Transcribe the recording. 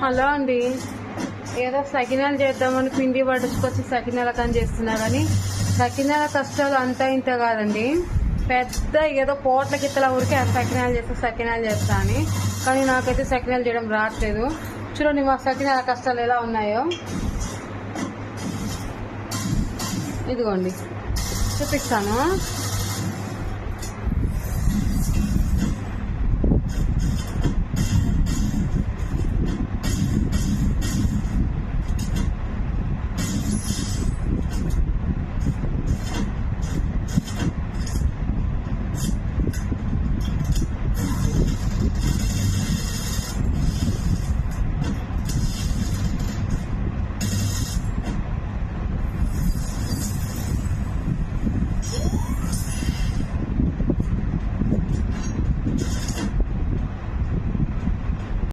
Hello అండి, ఏదో సకినాలు చేద్దామని పిండి పట్టుకొచ్చి సకినాల కానీ చేస్తున్నా కానీ సకినాల కష్టాలు అంతా ఇంత కాదండి. పెద్ద ఏదో పోట్ల గిత్తల ఊరికి సకినాలు చేస్తా అని, కానీ నాకైతే సకినాలు చేయడం రావట్లేదు. చూడండి మా సకినాల కష్టాలు ఎలా ఉన్నాయో. ఇదిగోండి చూపిస్తాను.